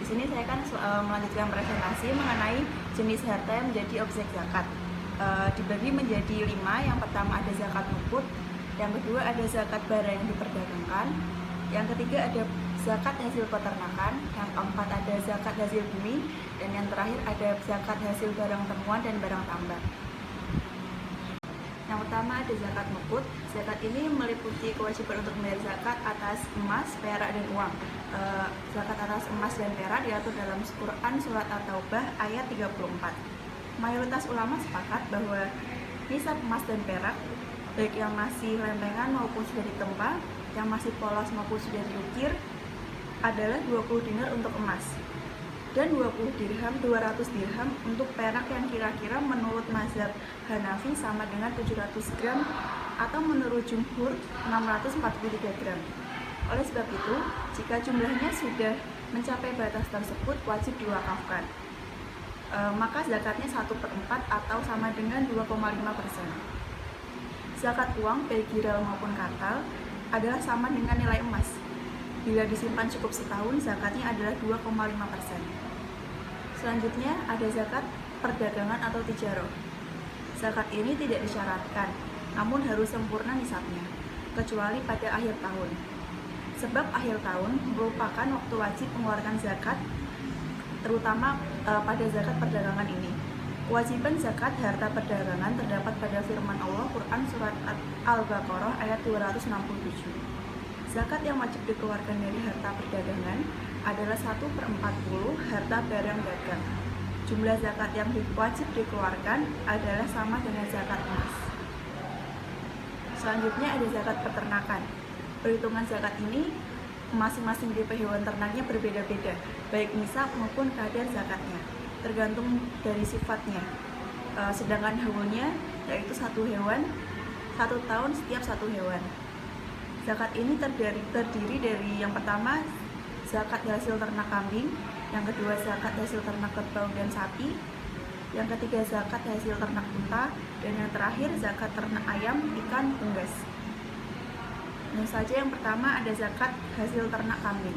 sini saya kan melanjutkan presentasi mengenai jenis harta yang menjadi objek zakat. Dibagi menjadi 5. Yang pertama ada zakat nukut, yang kedua ada zakat barang yang diperdagangkan, yang ketiga ada zakat hasil peternakan, yang keempat ada zakat hasil bumi, dan yang terakhir ada zakat hasil barang temuan dan barang tambang. Yang pertama ada zakat nukut. Zakat ini meliputi kewajiban untuk membayar zakat atas emas, perak, dan uang. Zakat atas emas dan perak diatur dalam Quran Surat At-Taubah ayat 34. Mayoritas ulama sepakat bahwa nisab emas dan perak, baik yang masih lempengan maupun sudah ditempa, yang masih polos maupun sudah diukir, adalah 20 dinar untuk emas dan 200 dirham untuk perak yang kira-kira menurut mazhab Hanafi sama dengan 700 gram atau menurut jumhur 643 gram. Oleh sebab itu, jika jumlahnya sudah mencapai batas tersebut wajib diwakafkan. Maka zakatnya 1/4 atau sama dengan 2,5%. Zakat uang baik giral maupun kartal adalah sama dengan nilai emas. Bila disimpan cukup setahun, zakatnya adalah 2,5%. Selanjutnya ada zakat perdagangan atau tijaroh. Zakat ini tidak disyaratkan, namun harus sempurna nisabnya, kecuali pada akhir tahun. Sebab akhir tahun merupakan waktu wajib mengeluarkan zakat, terutama pada zakat perdagangan ini. Kewajiban zakat harta perdagangan terdapat pada firman Allah Quran Surat Al-Baqarah ayat 267. Zakat yang wajib dikeluarkan dari harta perdagangan adalah 1/40 harta barang dagang. Jumlah zakat yang wajib dikeluarkan adalah sama dengan zakat emas. Selanjutnya ada zakat peternakan. Perhitungan zakat ini masing-masing tipe hewan ternaknya berbeda-beda, baik nisab maupun kadar zakatnya, tergantung dari sifatnya. Sedangkan haulnya yaitu 1 hewan 1 tahun setiap 1 hewan. Zakat ini terdiri dari yang pertama zakat hasil ternak kambing, yang kedua zakat hasil ternak kerbau dan sapi, yang ketiga zakat hasil ternak unta, dan yang terakhir zakat ternak ayam, ikan, unggas. Nah saja yang pertama ada zakat hasil ternak kambing.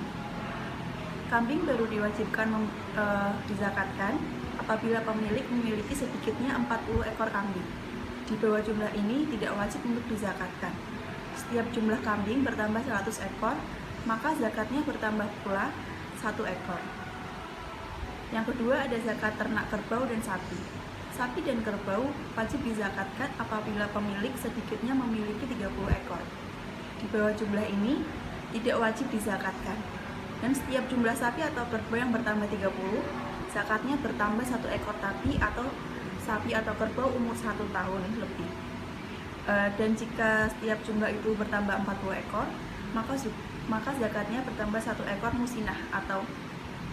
Kambing baru diwajibkan dizakatkan apabila pemilik memiliki sedikitnya 40 ekor kambing. Di bawah jumlah ini tidak wajib untuk dizakatkan. Setiap jumlah kambing bertambah 100 ekor, maka zakatnya bertambah pula 1 ekor. Yang kedua ada zakat ternak kerbau dan sapi. Sapi dan kerbau wajib dizakatkan apabila pemilik sedikitnya memiliki 30 ekor. Di bawah jumlah ini tidak wajib dizakatkan. Dan setiap jumlah sapi atau kerbau yang bertambah 30, zakatnya bertambah 1 ekor sapi atau kerbau umur 1 tahun lebih. Dan jika setiap jumlah itu bertambah 40 ekor, maka zakatnya bertambah 1 ekor musinah atau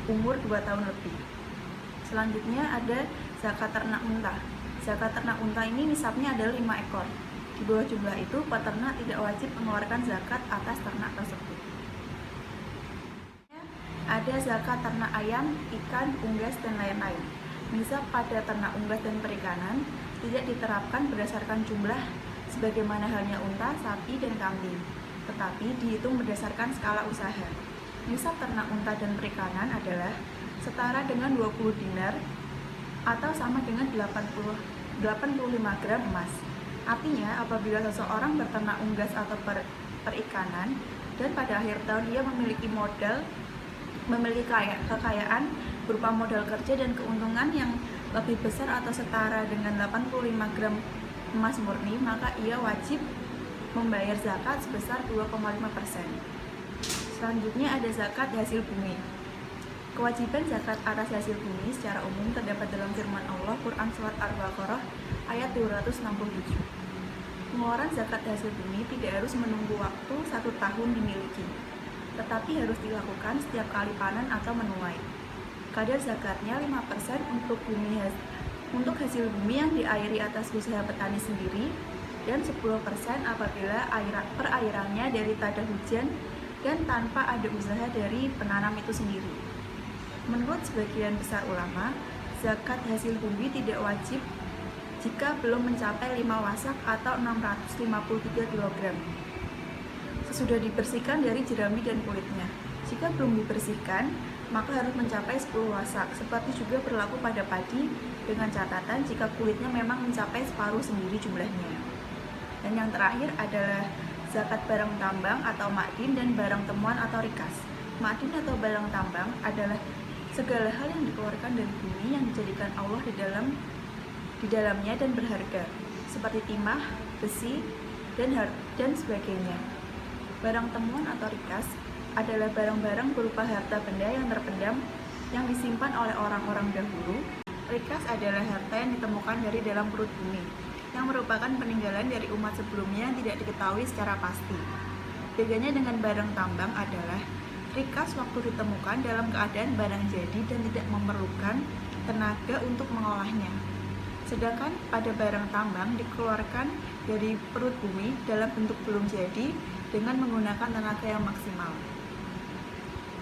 umur 2 tahun lebih. Selanjutnya ada zakat ternak unta. Zakat ternak unta ini nisabnya adalah 5 ekor. Di bawah jumlah itu, peternak tidak wajib mengeluarkan zakat atas ternak tersebut. Ada zakat ternak ayam, ikan, unggas, dan lain-lain. Nisab pada ternak unggas dan perikanan tidak diterapkan berdasarkan jumlah sebagaimana halnya unta, sapi, dan kambing, tetapi dihitung berdasarkan skala usaha. Nisab ternak unta dan perikanan adalah setara dengan 20 dinar atau sama dengan 85 gram emas. Artinya, apabila seseorang berternak unggas atau perikanan dan pada akhir tahun dia memiliki kekayaan berupa modal kerja dan keuntungan yang lebih besar atau setara dengan 85 gram emas murni, maka ia wajib membayar zakat sebesar 2,5%. Selanjutnya ada zakat hasil bumi. Kewajiban zakat atas hasil bumi secara umum terdapat dalam firman Allah Quran Surat Al-Baqarah ayat 267. Pengeluaran zakat hasil bumi tidak harus menunggu waktu 1 tahun dimiliki, tetapi harus dilakukan setiap kali panen atau menuai. Kadar zakatnya 5% untuk hasil bumi yang diairi atas usaha petani sendiri, dan 10% apabila perairannya dari tada hujan dan tanpa ada usaha dari penanam itu sendiri. Menurut sebagian besar ulama, zakat hasil bumi tidak wajib jika belum mencapai 5 wasak atau 653 kg. Sesudah dibersihkan dari jerami dan kulitnya. Jika belum dibersihkan, maka harus mencapai 10 wasak. Seperti juga berlaku pada padi dengan catatan jika kulitnya memang mencapai separuh sendiri jumlahnya. Dan yang terakhir adalah zakat barang tambang atau ma'din dan barang temuan atau rikas. Ma'din atau barang tambang adalah segala hal yang dikeluarkan dari bumi yang dijadikan Allah di dalamnya dan berharga, seperti timah, besi, dan sebagainya. Barang temuan atau rikas adalah barang-barang berupa harta benda yang terpendam yang disimpan oleh orang-orang dahulu. Rikas adalah harta yang ditemukan dari dalam perut bumi, yang merupakan peninggalan dari umat sebelumnya yang tidak diketahui secara pasti. Bedanya dengan barang tambang adalah rikas waktu ditemukan dalam keadaan barang jadi dan tidak memerlukan tenaga untuk mengolahnya. Sedangkan pada barang tambang dikeluarkan dari perut bumi dalam bentuk belum jadi dengan menggunakan tenaga yang maksimal.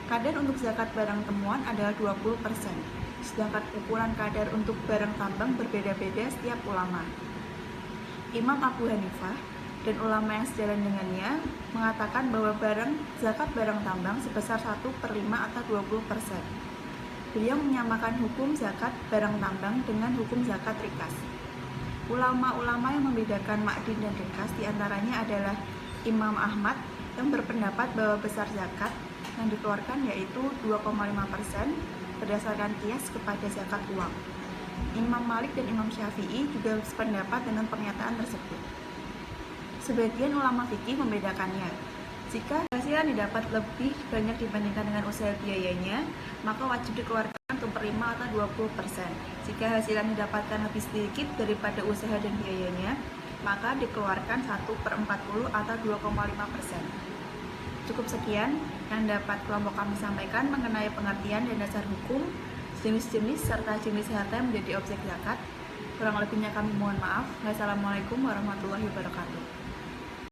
Kadar untuk zakat barang temuan adalah 20%, sedangkan ukuran kadar untuk barang tambang berbeda-beda setiap ulama. Imam Abu Hanifah dan ulama yang sejalan dengannya mengatakan bahwa zakat barang tambang sebesar 1/5 atau 20%. Beliau menyamakan hukum zakat barang tambang dengan hukum zakat rikas. Ulama-ulama yang membedakan ma'din dan rikas diantaranya adalah Imam Ahmad yang berpendapat bahwa besar zakat yang dikeluarkan yaitu 2,5% berdasarkan kias kepada zakat uang. Imam Malik dan Imam Syafi'i juga sependapat dengan pernyataan tersebut. Sebagian ulama fikih membedakannya. Jika hasil yang didapat lebih banyak dibandingkan dengan usaha biayanya, maka wajib dikeluarkan 1/5 atau 20%. Jika hasil yang didapatkan lebih sedikit daripada usaha dan biayanya, maka dikeluarkan 1/40 atau 2,5%. Cukup sekian yang dapat kelompok kami sampaikan mengenai pengertian dan dasar hukum, jenis-jenis serta jenis harta yang menjadi objek zakat. Kurang lebihnya kami mohon maaf. Wassalamualaikum warahmatullahi wabarakatuh.